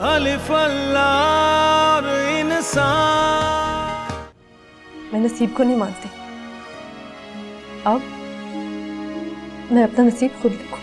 अलिफ अल्लाह और इंसान। मैं नसीब को नहीं मानती। अब मैं अपना नसीब खुद लिखूंगी।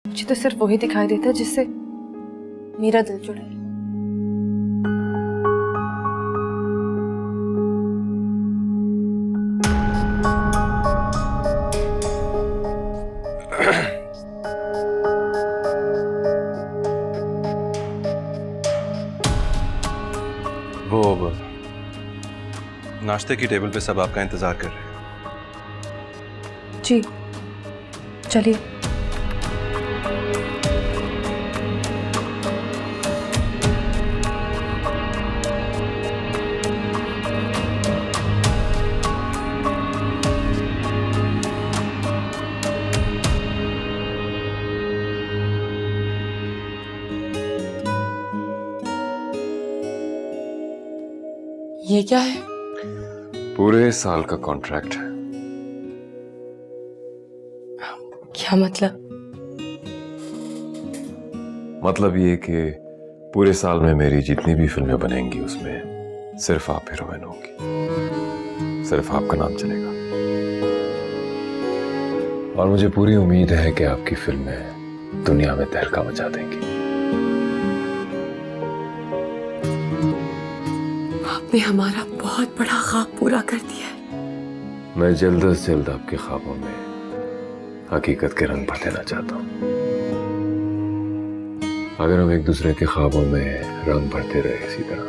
मुझे तो सिर्फ वही दिखाई देता है जिससे मेरा दिल जुड़े। वो नाश्ते की टेबल पे सब आपका इंतजार कर रहे हैं। जी चलिए। ये क्या है? पूरे साल का कॉन्ट्रैक्ट है। क्या मतलब? मतलब ये कि पूरे साल में मेरी जितनी भी फिल्में बनेंगी उसमें सिर्फ आप हीरोइन होगी, सिर्फ आपका नाम चलेगा। और मुझे पूरी उम्मीद है कि आपकी फिल्में दुनिया में तहलका मचा देंगी। आपने हमारा बहुत बड़ा ख्वाब पूरा कर दिया है। मैं जल्द से जल्द आपके ख्वाबों में हकीकत के रंग भर देना चाहता हूँ। अगर हम एक दूसरे के ख्वाबों में रंग भरते रहे इसी तरह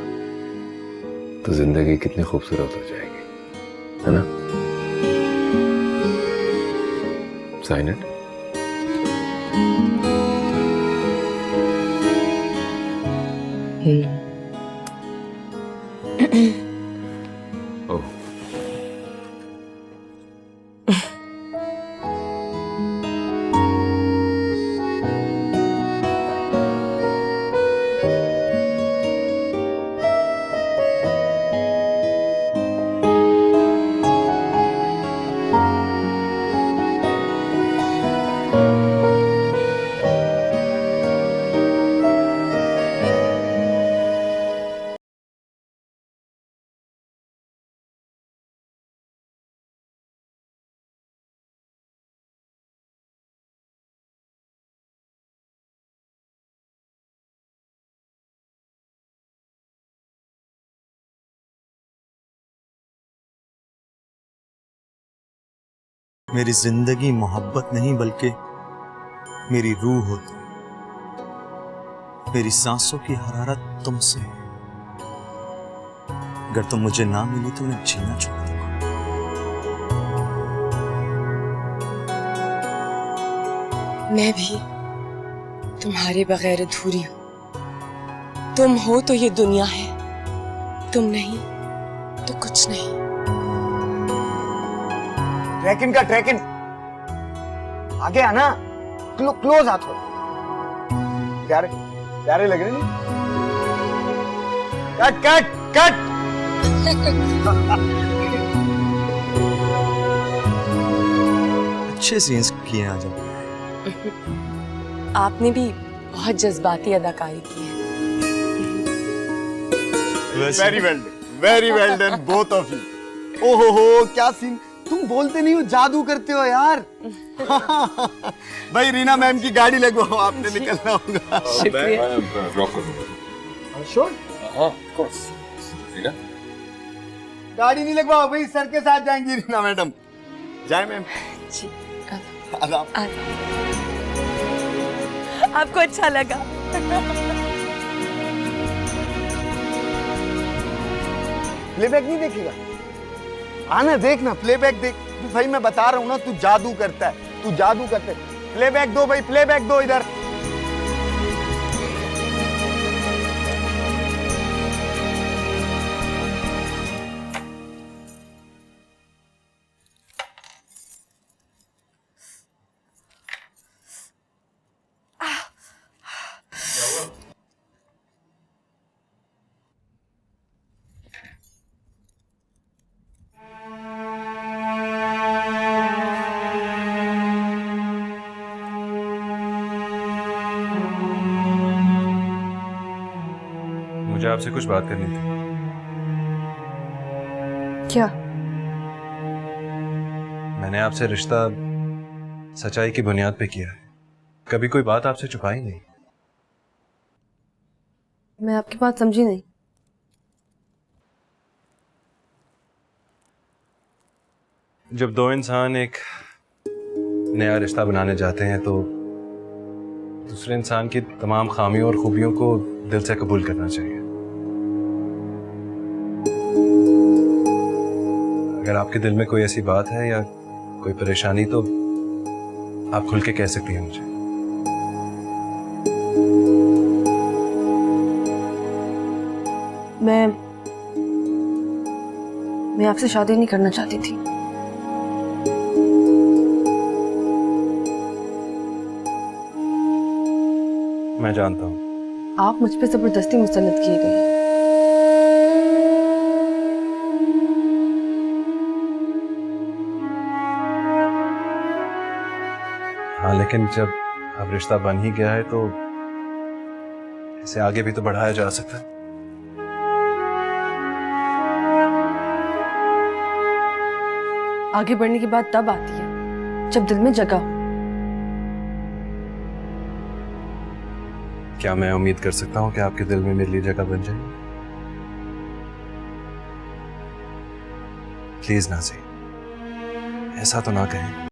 तो जिंदगी कितनी खूबसूरत हो जाएगी, है ना? Sign it. ओह, मेरी जिंदगी मोहब्बत नहीं बल्कि मेरी रूह हो तुम। मेरी सांसों की हरारत तुमसे। अगर तुम मुझे ना मिली तो मैं जीना छोड़ दूंगा। मैं भी तुम्हारे बगैर अधूरी हूं। तुम हो तो ये दुनिया है, तुम नहीं तो कुछ नहीं। ट्रैकिंग का ट्रैकिंग आगे आना, क्लोज आ थोड़ा। प्यारे प्यारे लग रहे नहीं? Cut cut cut. अच्छे सीन्स किए आज। आपने भी बहुत जज्बाती अदाकारी की है। Very well done both of you. ओहो हो क्या सीन। तुम बोलते नहीं हो, जादू करते हो यार। भाई रीना मैम की गाड़ी लगवाओ, आपने निकलना होगा। शुक्रिया। श्योर? हाँ, of course. गाड़ी नहीं लगवाओ भाई, सर के साथ जाएंगी रीना मैडम। जाए मैम। जी आदाब। आपको अच्छा लगा? प्लेबैक नहीं देखेगा? आना देखना, प्लेबैक देख। भाई मैं बता रहा हूँ ना, तू जादू करता है, तू जादू करता है। प्लेबैक दो भाई, प्लेबैक दो इधर। मुझे आपसे कुछ बात करनी थी। क्या? मैंने आपसे रिश्ता सच्चाई की बुनियाद पे किया है, कभी कोई बात आपसे छुपाई नहीं। मैं आपकी बात समझी नहीं। जब दो इंसान एक नया रिश्ता बनाने जाते हैं तो दूसरे इंसान की तमाम खामियों और खूबियों को दिल से कबूल करना चाहिए। अगर आपके दिल में कोई ऐसी बात है या कोई परेशानी तो आप खुल के कह सकती हैं मुझे। मैं आपसे शादी नहीं करना चाहती थी। मैं जानता हूँ। आप मुझ पे जबरदस्ती मुसल्लत किए गए। हाँ, लेकिन जब अब रिश्ता बन ही गया है तो इसे आगे भी तो बढ़ाया जा सकता है। आगे बढ़ने की बात तब आती है जब दिल में जगह हो। क्या मैं उम्मीद कर सकता हूँ कि आपके दिल में मेरे लिए जगह बन जाए? प्लीज नाज़ी, ऐसा तो ना कहें।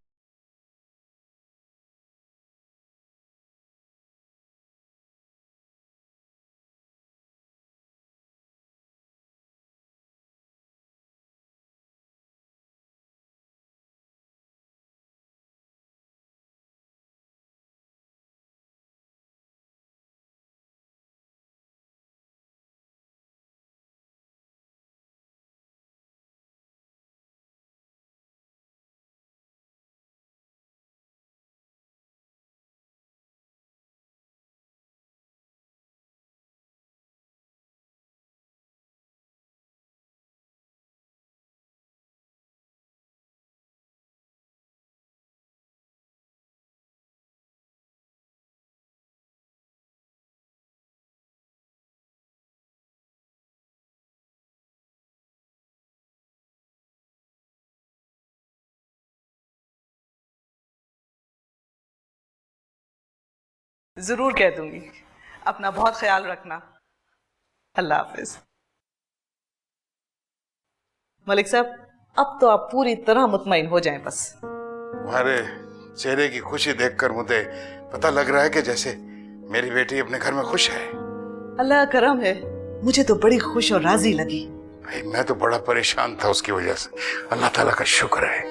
जरूर कह दूंगी। अपना बहुत ख्याल रखना। अल्लाह हाफिज। मलिक साहब, अब तो आप पूरी तरह मुतमईन हो जाएं बस। तुम्हारे चेहरे की खुशी देखकर मुझे पता लग रहा है कि जैसे मेरी बेटी अपने घर में खुश है। अल्लाह का करम है, मुझे तो बड़ी खुश और राजी लगी। भाई मैं तो बड़ा परेशान था उसकी वजह से। अल्लाह ताला का शुक्र है।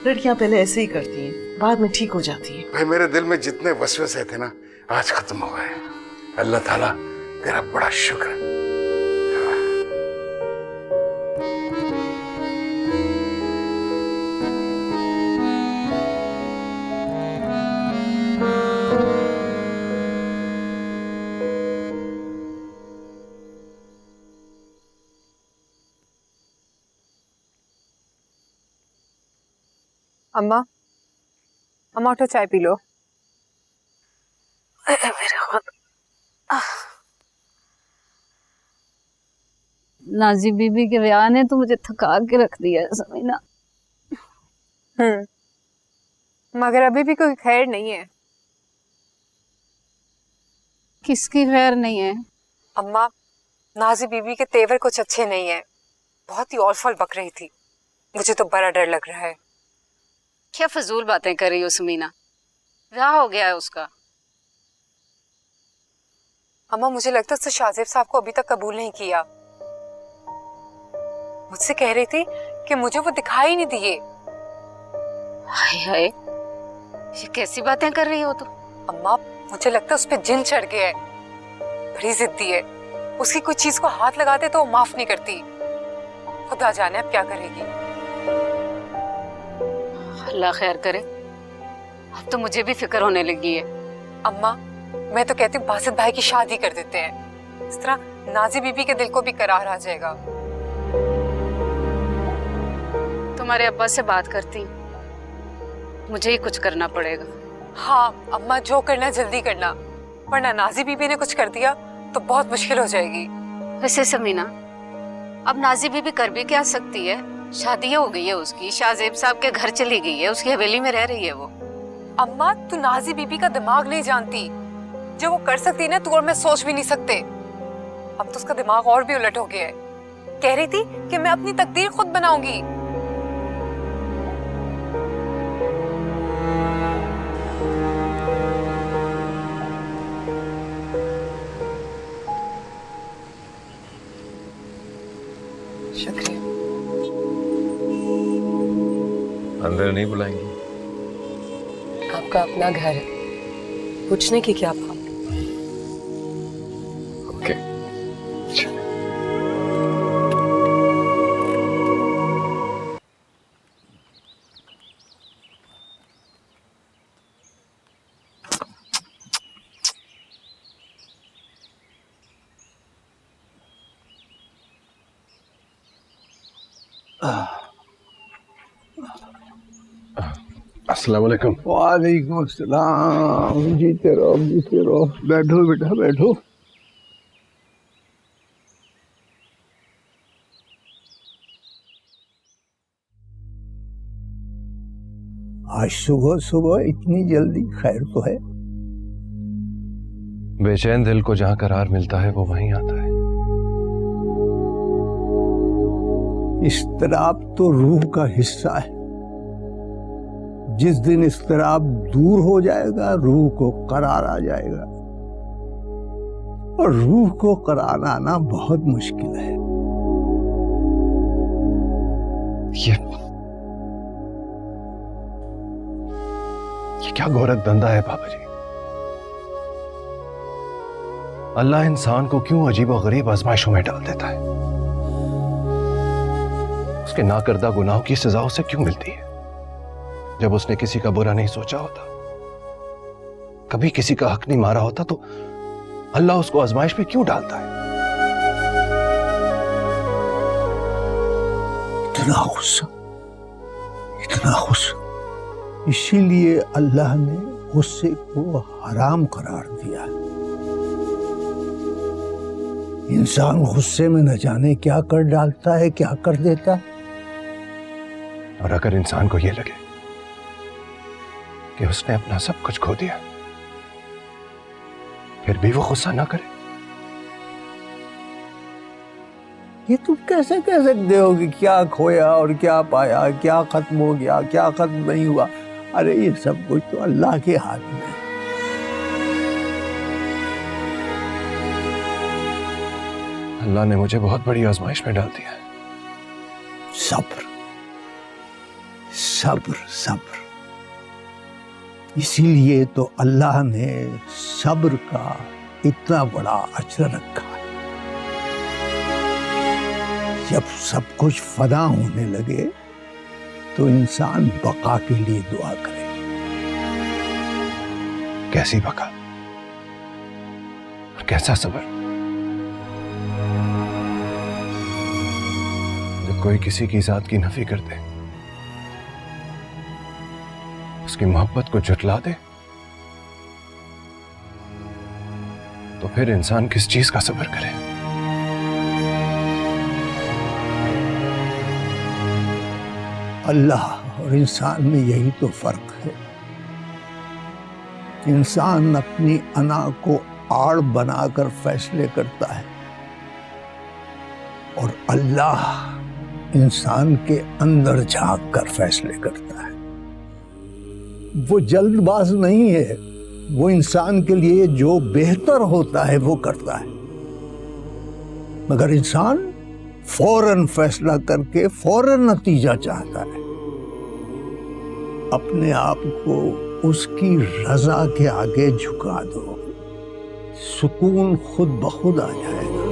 लड़कियां पहले ऐसे ही करती हैं, बाद में ठीक हो जाती हैं। भाई मेरे दिल में जितने वसवसे थे ना, आज खत्म हो गए। अल्लाह ताला तेरा बड़ा शुक्र है। अम्मा, अम्मा उठो, चाय पी लो। नाजी बीबी के ब्याह ने तो मुझे थका के रख दिया है समीना। मगर अभी भी कोई खैर नहीं है। किसकी खैर नहीं है? अम्मा, नाजी बीबी के तेवर कुछ अच्छे नहीं है। बहुत ही औल फौल बक रही थी। मुझे तो बड़ा डर लग रहा है। क्या फजूल बातें कर रही हो समीना? ब्याह हो गया है उसका। अम्मा, मुझे लगता है उसने शाहजेब साहब को अभी तक कबूल नहीं किया। मुझसे कह रही थी कि मुझे वो दिखाई नहीं दिए। हाय हाय, ये कैसी बातें कर रही हो तुम? अम्मा, मुझे लगता है उस पे जिन चढ़ गया है। बड़ी जिद्दी है, उसकी कोई चीज को हाथ लगाते तो वो माफ नहीं करती। खुदा जाने अब क्या करेगी। अल्लाह खैर करे। अब तो मुझे भी फिक्र होने लगी है। अम्मा, मैं तो कहती हूँ बासित भाई की शादी कर देते हैं। इस तरह नाजी बीबी के दिल को भी करार आ जाएगा। तुम्हारे अब्बा से बात करती हूँ, मुझे ही कुछ करना पड़ेगा। हाँ अम्मा, जो करना जल्दी करना, वरना नाजी बीबी ने कुछ कर दिया तो बहुत मुश्किल हो जाएगी। वैसे समीना, अब नाजी बीबी कर भी क्या सकती है? शादी हो गई है उसकी, शाहजेब साहब के घर चली गई है, उसकी हवेली में रह रही है वो। अम्मा, तू नाजी बीबी का दिमाग नहीं जानती। जो वो कर सकती ना, तू और मैं सोच भी नहीं सकते। अब तो उसका दिमाग और भी उलट हो गया है। कह रही थी कि मैं अपनी तकदीर खुद बनाऊंगी। शुक्रिया। अंदर नहीं बुलाएंगी? आपका अपना घर है, पूछने की क्या बात। ओके। अस्सलाम वालेकुम। वालेकुम अस्सलाम। जीते रहो जीते रहो। बैठो बेटा बैठो। आज सुबह सुबह इतनी जल्दी, खैर तो है? बेचैन दिल को जहां करार मिलता है वो वहीं आता है। इस्तराब तो रूह का हिस्सा है। जिस दिन इस्तराब दूर हो जाएगा, रूह को करार आ जाएगा। और रूह को करार आना बहुत मुश्किल है। ये क्या घोरक धंधा है बाबा जी? अल्लाह इंसान को क्यों अजीब और गरीब आजमाइशों में डाल देता है? उसके नाकर्दा गुनाहों की सजा उसे क्यों मिलती है? जब उसने किसी का बुरा नहीं सोचा होता, कभी किसी का हक नहीं मारा होता, तो अल्लाह उसको आजमाइश में क्यों डालता है? इतना गुस्सा, इतना गुस्सा। इसीलिए अल्लाह ने गुस्से को हराम करार दिया है। इंसान गुस्से में न जाने क्या कर डालता है, क्या कर देता है। और अगर इंसान को यह लगे कि उसने अपना सब कुछ खो दिया, फिर भी वो गुस्सा ना करे, ये तुम कैसे कह सकते हो कि क्या खोया और क्या पाया, क्या खत्म हो गया, क्या खत्म नहीं हुआ? अरे ये सब कुछ तो अल्लाह के हाथ में है। अल्लाह ने मुझे बहुत बड़ी आजमाइश में डाल दिया है। सब्र, सब्र, सब्र। इसीलिए तो अल्लाह ने सब्र का इतना बड़ा अजर रखा है। जब सब कुछ फना होने लगे तो इंसान बका के लिए दुआ करे। कैसी बका और कैसा सब्र? जब कोई किसी की जात की नफी कर दे, उसकी मोहब्बत को झुठला दे, तो फिर इंसान किस चीज का सब्र करे? अल्लाह और इंसान में यही तो फर्क है। इंसान अपनी अना को आड़ बनाकर फैसले करता है और अल्लाह इंसान के अंदर झांक कर फैसले करता है। वो जल्दबाज नहीं है, वो इंसान के लिए जो बेहतर होता है वो करता है। मगर इंसान फौरन फैसला करके फौरन नतीजा चाहता है। अपने आप को उसकी रजा के आगे झुका दो, सुकून खुद ब खुद आ जाएगा।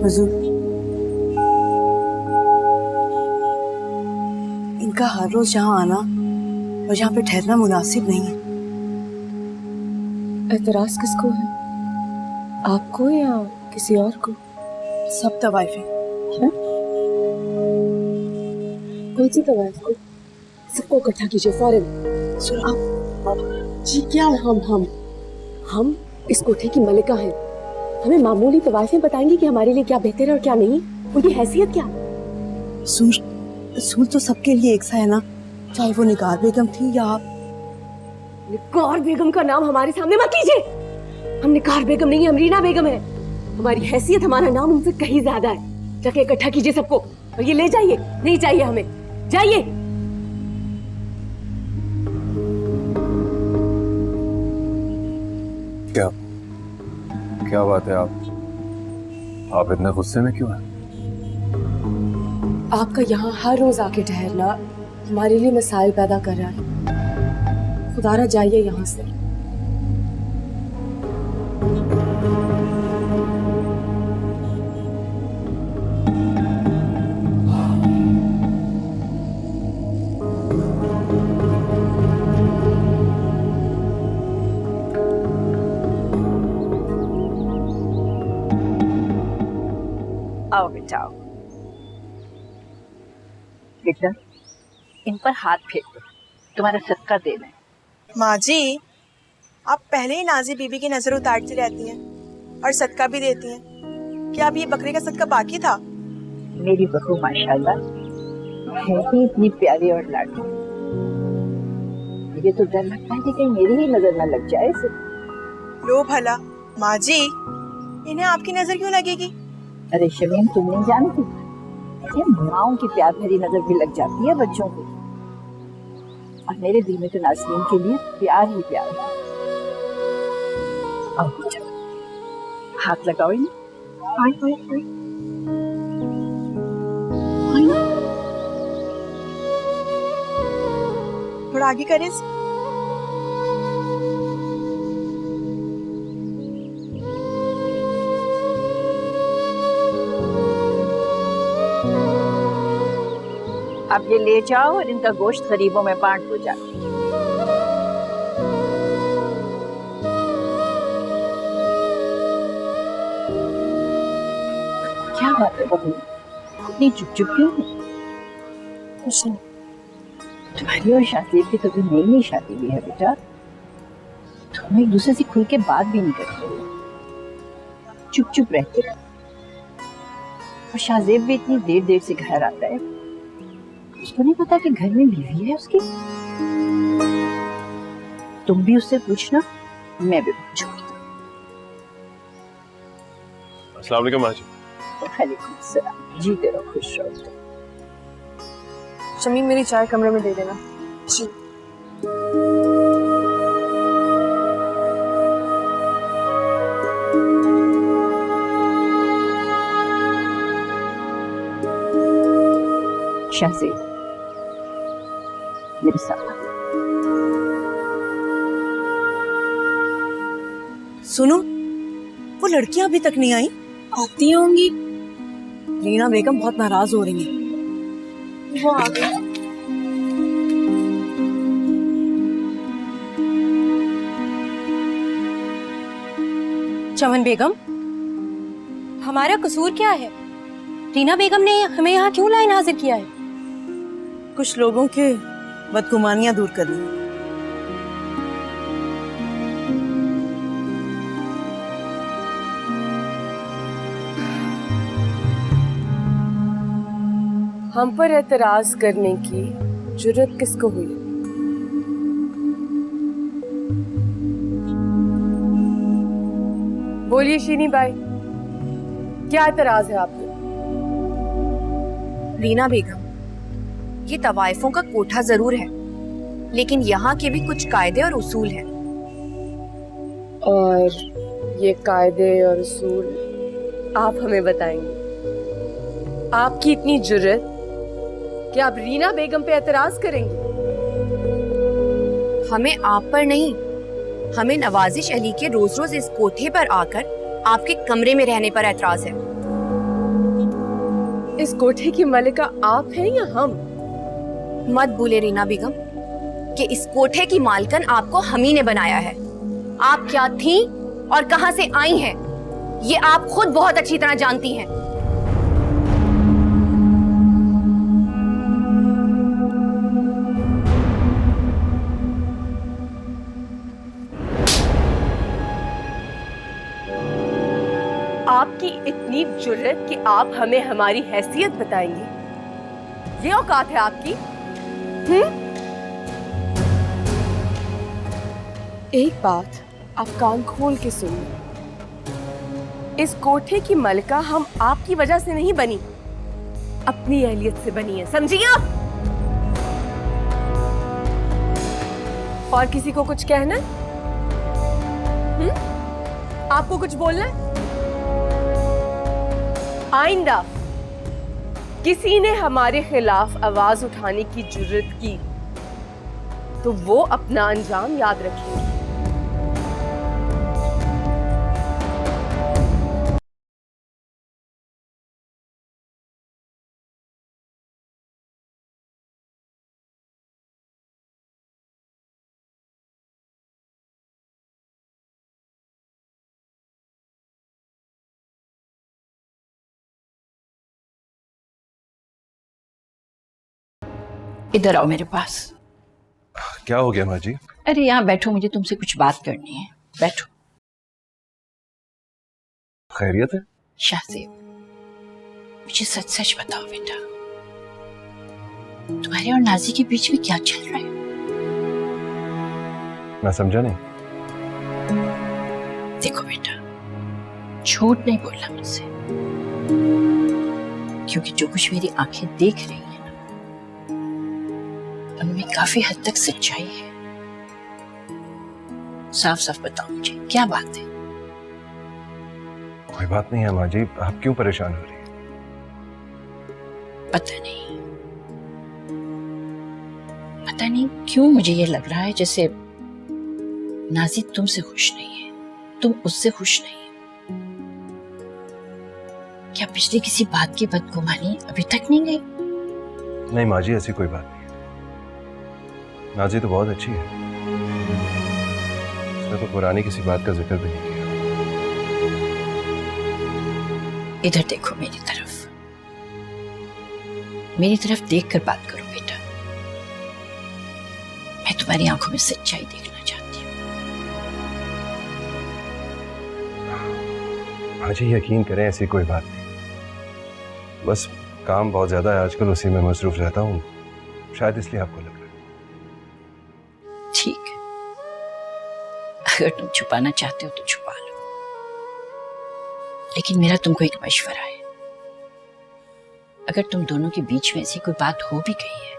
हुजूर, इनका हर रोज यहाँ आना और यहाँ पे ठहरना मुनासिब नहीं है। एतराज किसको है, आपको या किसी और को? सब तवाइफें। कौन सी तवाइफ को? सबको इकट्ठा कीजिए फौरन। सुन आप जी, क्या हम इस कोठे की मलिका हैं। हमें मामूली तवाइफें बताएंगी कि हमारे लिए क्या बेहतर है और क्या नहीं, उनकी हैसियत क्या? सूर तो सबके लिए एक सा है ना, चाहे वो निगार बेगम थी या आप। निगार बेगम का नाम हमारे सामने मत लीजिए। हम निगार बेगम नहीं, हम रीना बेगम है। हमारी हैसियत, हमारा नाम उनसे कहीं ज्यादा है। जाके इकट्ठा कीजिए सबको और ये ले जाइए। नहीं चाहिए हमें, जाइए। क्या बात है, आप इतने गुस्से में क्यों हैं? आपका यहाँ हर रोज आके ठहरना हमारे लिए मसाइल पैदा कर रहा है। खुदारा जाइए यहाँ से। आओ बेटा आओ। बेटा इन पर हाथ फेंक दो, तुम्हारा सदका देना है। माँ जी, आप पहले ही नाजी बीबी की नजर उतारती रहती हैं और सदका भी देती हैं। क्या अब ये बकरे का सदका बाकी था? मेरी बहू माशाल्लाह है ही इतनी प्यारी और लाडली। मुझे तो डर लगता है कि कहीं मेरी ही नजर न लग जाए इसे। लो भला माँ जी, इन्हें आपकी नजर क्यों लगेगी? अरे शमीम, तुम नहीं जानती, माँओं की प्यार भरी नजर भी लग जाती है बच्चों को। और मेरे दिल में तो नाज़रीन के लिए प्यार ही प्यार है। आओ हाथ लगाओ इन्हें। थोड़ा आगे करें। अब ये ले जाओ और इनका गोश्त गरीबों में बांट दो जाके। क्या बात है बहू, इतनी चुप चुप क्यों है? कुछ नहीं। तुम्हारी और शाहजेब की तो अभी नई नई शादी हुई है बेटा, तुम एक दूसरे से खुल के बात भी नहीं करते हो, चुप चुप रहते हो। और शाहजेब भी इतनी देर देर से घर आता है, उसको नहीं पता कि घर में बीवी है उसकी। तुम भी उससे पूछना, मैं भी पूछूंगी। अस्सलाम वालेकुम माँ जी। वालेकुम सलाम, जीते रहो, खुश रहो। शमीम, मेरी चाय कमरे में दे देना। जी। शाहजेब मेरे साथ सुनो, वो लड़कियां अभी तक नहीं आई। आती होंगी। रीना बेगम बहुत नाराज हो रही हैं। वो आ गई। चमन बेगम, हमारा कसूर क्या है? रीना बेगम ने हमें यहाँ क्यों लाए हाजिर किया है? कुछ लोगों के बदगुमानियां दूर करनी। हम पर एतराज करने की जुर्रत किसको हुई? बोलिए शीनी भाई, क्या एतराज है आपको? रीना बेगम, ये तवाइफों का कोठा जरूर है, लेकिन यहाँ के भी कुछ कायदे और उसूल हैं। और ये कायदे और उसूल आप हमें बताएंगे? आपकी इतनी जुर्रत कि आप रीना बेगम पे एतराज करेंगे? हमें आप पर नहीं, हमें नवाजिश अली के रोज रोज इस कोठे पर आकर आपके कमरे में रहने पर एतराज है। इस कोठे की मलिका आप हैं या हम? मत भूले रीना बेगम कि इस कोठे की मालकन आपको हम ही ने बनाया है। आप क्या थी और कहां से आई हैं, ये आप खुद बहुत अच्छी तरह जानती हैं। आपकी इतनी जुर्रत कि आप हमें हमारी हैसियत बताएंगे? ये औकात है आपकी? एक बात आप कान खोल के सुनिए, इस कोठे की मलका हम आपकी वजह से नहीं बनी, अपनी अहलियत से बनी है, समझिए आप? और किसी को कुछ कहना है? आपको कुछ बोलना है? आइंदा किसी ने हमारे खिलाफ आवाज उठाने की जुर्रत की तो वो अपना अंजाम याद रखेंगे। इधर आओ मेरे पास। क्या हो गया माँ जी? अरे यहाँ बैठो, मुझे तुमसे कुछ बात करनी है। बैठो। खैरियत है? शाहजेब, मुझे सच सच बताओ बेटा, तुम्हारे और नाजी के बीच में क्या चल रहा है? मैं समझा नहीं। देखो बेटा, झूठ नहीं बोलना मुझसे, क्योंकि जो कुछ मेरी आंखें देख रही है ना, उनमें काफी हद तक सच्चाई है। साफ साफ बताओ मुझे, क्या बात है? कोई बात नहीं है माँ जी, आप क्यों परेशान हो रही हैं? पता नहीं क्यों मुझे ये लग रहा है जैसे नाज़ी तुमसे खुश नहीं है, तुम उससे खुश नहीं है। क्या पिछली किसी बात की बदगुमानी अभी तक नहीं गई? नहीं माँ जी, ऐसी कोई बात नहीं। नाज़ी तो बहुत अच्छी है, उसने तो पुरानी किसी बात का जिक्र भी नहीं किया। इधर देखो मेरी तरफ देख कर बात करो बेटा। मैं तुम्हारी आंखों में सच्चाई देखना चाहती हूँ। हाँ जी, यकीन करें ऐसी कोई बात नहीं, बस काम बहुत ज्यादा है आजकल, उसी में मसरूफ रहता हूँ, शायद इसलिए आपको लग रहा है। ठीक है, अगर तुम छुपाना चाहते हो तो छुपा लो, लेकिन मेरा तुमको एक मशवरा है। अगर तुम दोनों के बीच में ऐसी कोई बात हो भी गई है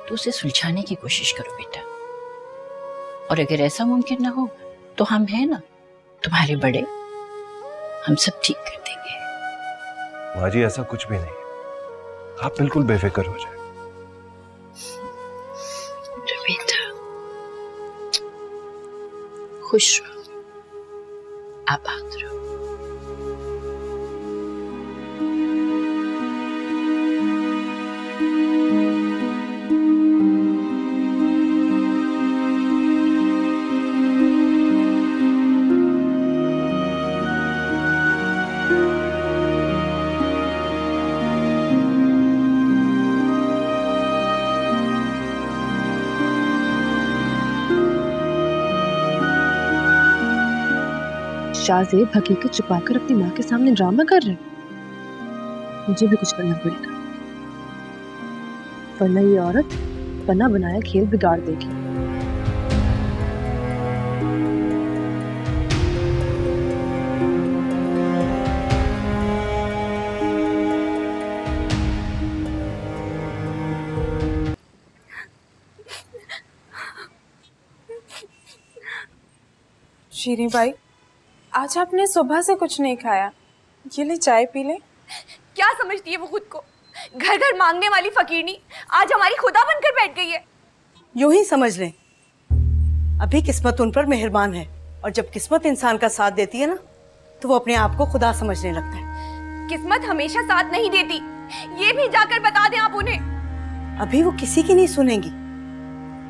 तो उसे सुलझाने की कोशिश करो बेटा, और अगर ऐसा मुमकिन ना हो तो हम हैं ना, तुम्हारे बड़े, हम सब ठीक कर देंगे। माँ जी ऐसा कुछ भी नहीं, आप बिल्कुल बेफिक्र हो जाए। तो बेटा खुश रहो, आबाद रहो। शाहजेब हकीकत छुपाकर अपनी माँ के सामने ड्रामा कर रहे हैं। मुझे भी कुछ करना पड़ेगा। वरना ये औरत बना बनाया खेल बिगाड़ देगी। शीरी भाई, आज आपने सुबह से कुछ नहीं खाया, ये ले चाय पी ले। क्या समझती है वो खुद को? घर घर मांगने वाली फकीरनी आज हमारी खुदा बनकर बैठ गई है। यूं ही समझ लें, अभी किस्मत उन पर मेहरबान है, और जब किस्मत इंसान का साथ देती है ना, तो वो अपने आप को खुदा समझने लगता है। किस्मत हमेशा साथ नहीं देती, ये भी जाकर बता दें आप उन्हें। अभी वो किसी की नहीं सुनेंगी।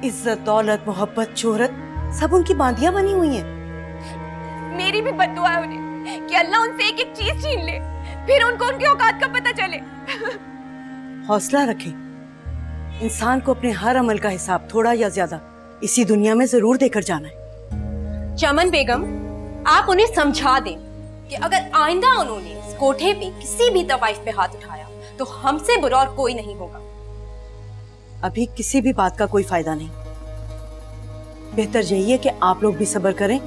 इज्जत, दौलत, मोहब्बत, शोहरत सब उनकी बांधियां बनी हुई हैं। मेरी भी बद्दुआ है उन्हें कि अल्लाह उनसे एक एक चीज छीन ले, फिर उनको उनकी औकात का पता चले। हौसला रखें। इंसान को अपने हर अमल का हिसाब थोड़ा या ज्यादा इसी दुनिया में जरूर देकर जाना है। चमन बेगम, आप उन्हें समझा दें कि अगर आइंदा उन्होंने इस कोठे पे किसी भी तवाइफ पे हाथ उठाया तो हमसे बुरा और कोई नहीं होगा। अभी किसी भी बात का कोई फायदा नहीं। बेहतर यही है कि आप लोग भी सब्र करें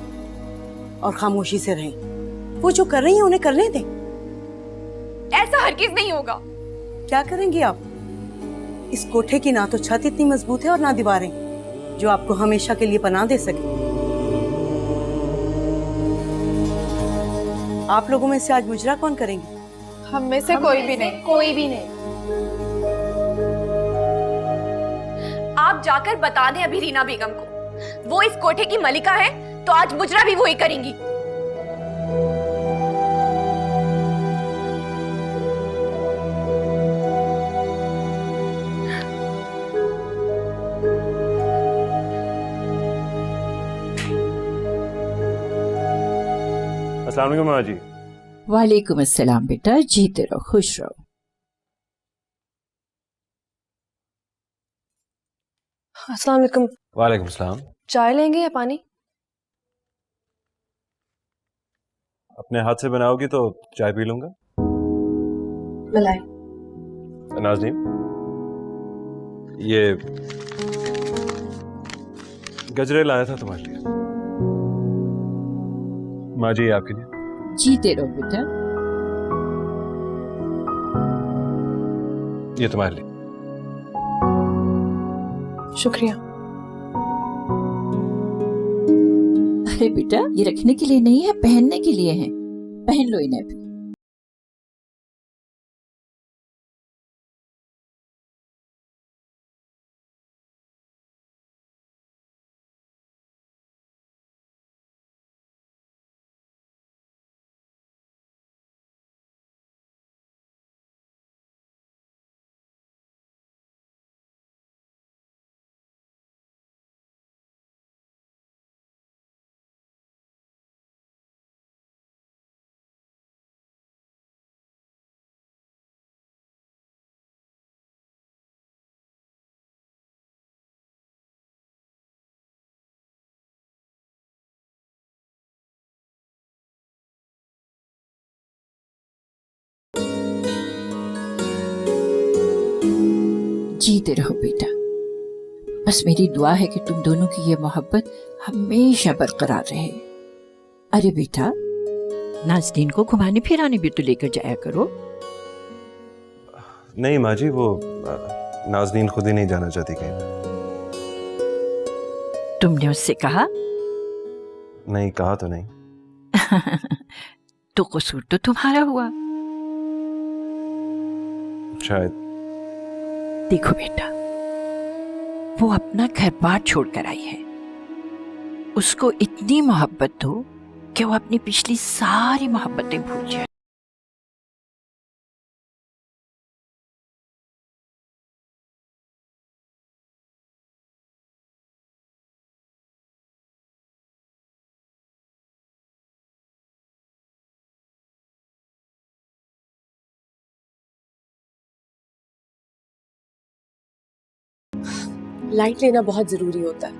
और खामोशी से रहें। वो जो कर रही हैं उन्हें करने दें। ऐसा हरगिज नहीं होगा। क्या करेंगी आप? इस कोठे की ना तो छत इतनी मजबूत है और ना दीवारें जो आपको हमेशा के लिए पनाह दे सके। आप लोगों में से आज मुजरा कौन करेंगे? हम में से कोई भी नहीं। कोई भी नहीं। आप जाकर बता दें अभी रीना बेगम को, वो इस कोठे की मलिका है तो आज मुजरा भी वही करेंगी। अस्सलाम वालेकुम मामा जी। वालेकुम अस्सलाम बेटा, जीते रहो, खुश रहो। अस्सलाम वालेकुम। वालेकुम सलाम। चाय लेंगे या पानी? अपने हाथ से बनाओगी तो चाय पी लूंगा। मलाई। नाज़नीन, ये गजरे लाया था तुम्हारे लिए। माँ जी, आपके लिए। जीते रहो बेटा। ये तुम्हारे लिए। शुक्रिया। अरे बेटा, ये रखने के लिए नहीं है, पहनने के लिए है। पहन लो इन्हें भी। जीते रहो बेटा। बस मेरी दुआ है कि तुम दोनों की ये मोहब्बत हमेशा बरकरार रहे। अरे बेटा, नाज़नीन को घुमाने फिराने भी तो लेकर जाया करो। नहीं माँ जी, वो नाज़नीन खुद ही नहीं जाना चाहती कहीं। तुमने उससे कहा? नहीं, कहा तो नहीं। तो कसूर तो तुम्हारा हुआ। शायद। देखो बेटा, वो अपना घर बार छोड़कर आई है। उसको इतनी मोहब्बत दो कि वो अपनी पिछली सारी मोहब्बतें भूल जाए। लाइट लेना बहुत जरूरी होता है,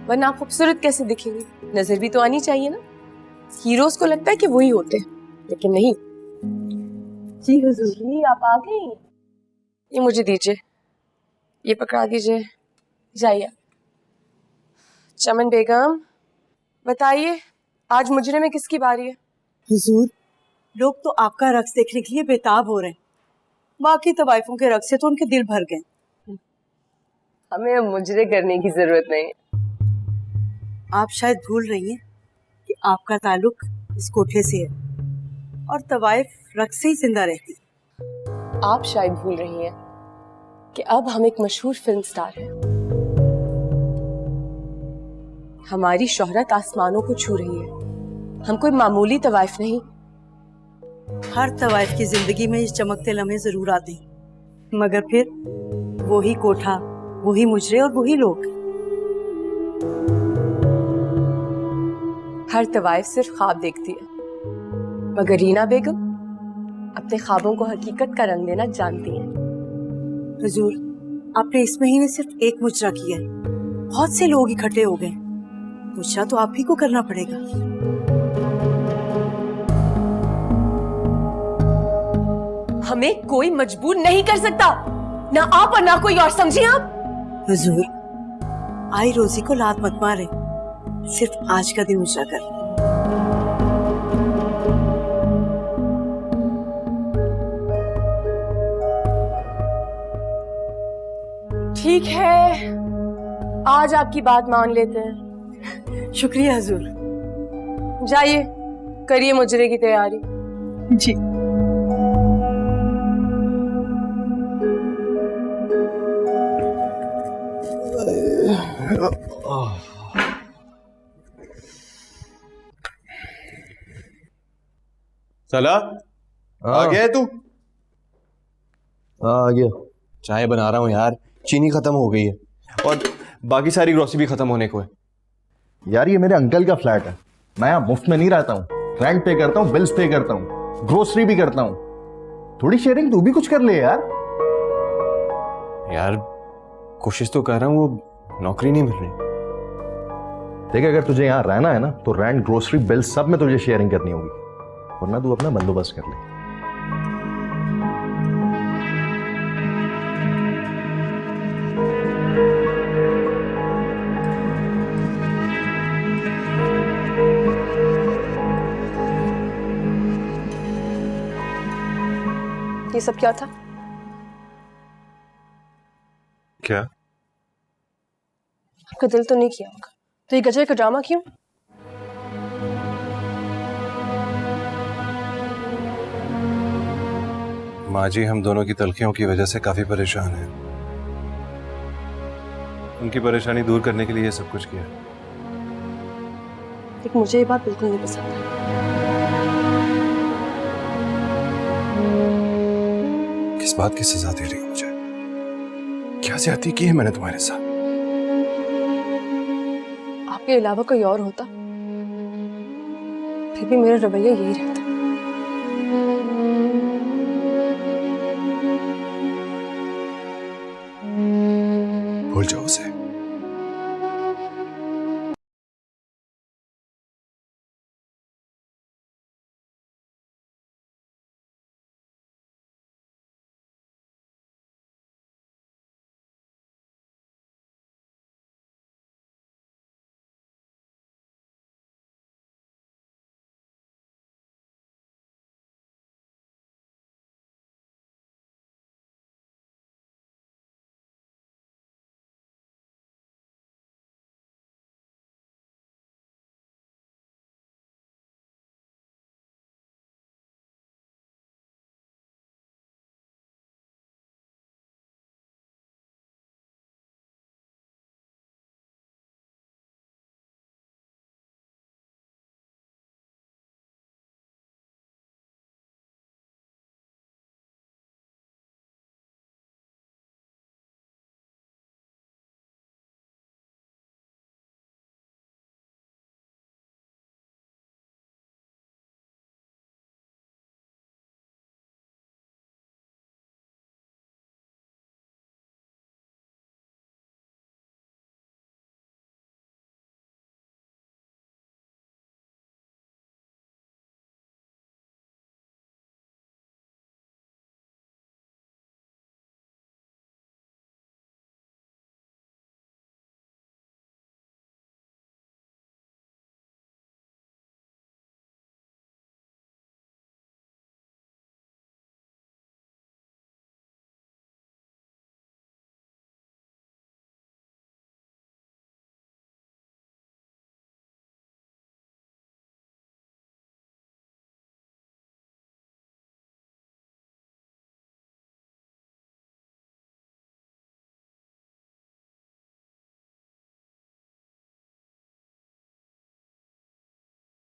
वरना आप खूबसूरत कैसे दिखेंगी? नजर भी तो आनी चाहिए ना। हीरोज को लगता है कि वही होते हैं, लेकिन नहीं। जी हुजूर, आप आ गई। ये मुझे दीजिए, ये पकड़ा दीजिए, जाइए। चमन बेगम, बताइए आज मुजरे में किसकी बारी है? हुजूर, लोग तो आपका रक्स देखने के लिए बेताब हो रहे हैं। बाकी तवाइफों के रक्स से तो उनके दिल भर गए। हमें अब मुजरे करने की जरूरत नहीं। आप शायद भूल रही हैं कि आपका ताल्लुक इस कोठे से है और तवाइफ रक्स से ही जिंदा रहती है। आप शायद भूल रही हैं कि अब हम एक मशहूर फिल्म स्टार हैं। हमारी शोहरत आसमानों को छू रही है। हम कोई मामूली तवाइफ नहीं। हर तवाइफ की जिंदगी में ये चमकते लम्हे जरूर आते हैं, मगर फिर वही कोठा, वही मुजरे और वही लोग। हर तवाइफ सिर्फ ख्वाब देखती है, मगर रीना बेगम अपने ख्वाबों को हकीकत का रंग देना जानती हैं। हुजूर, आपने इस महीने सिर्फ एक मुजरा किया है, बहुत से लोग इकट्ठे हो गए। मुजरा तो आप ही को करना पड़ेगा। हमें कोई मजबूर नहीं कर सकता, ना आप और ना कोई और, समझिए आप? हुजूर, आई रोजी को लात मत मारे, सिर्फ आज का दिन मुजरा कर। ठीक है, आज आपकी बात मान लेते हैं। शुक्रिया हुजूर। जाइए, करिए मुजरे की तैयारी। जी। चला आ गया है तू? आ गया। चाय बना रहा हूँ यार, चीनी खत्म हो गई है और बाकी सारी ग्रोसरी भी खत्म होने को है। यार ये मेरे अंकल का फ्लैट है, मैं यहाँ मुफ्त में नहीं रहता हूँ। रेंट पे करता हूँ, बिल्स पे करता हूँ, ग्रोसरी भी करता हूँ। थोड़ी शेयरिंग तू भी कुछ कर ले यार। यार कोशिश तो कर रहा हूँ, वो नौकरी नहीं मिल रही। देख, अगर तुझे यहाँ रहना है ना तो रेंट, ग्रोसरी, बिल सब में तुझे शेयरिंग करनी होगी, वरना तू अपना बंदोबस्त कर ले। ये सब क्या था? क्या? आपका दिल तो नहीं किया होगा, तो ये गजर का ड्रामा क्यों? माँ जी, हम दोनों की तलखियों की वजह से काफी परेशान हैं। उनकी परेशानी दूर करने के लिए ये सब कुछ किया। लेकिन मुझे ये बात बिल्कुल नहीं पसंद है। किस बात की सजा दे रही हो मुझे? क्या ज्यादती की है मैंने तुम्हारे साथ? आपके अलावा कोई और होता फिर भी मेरा रवैया यही रहता। भूल जाओ उसे।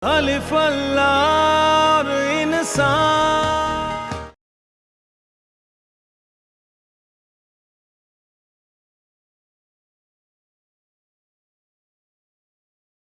अलिफ अल्लाह इंसान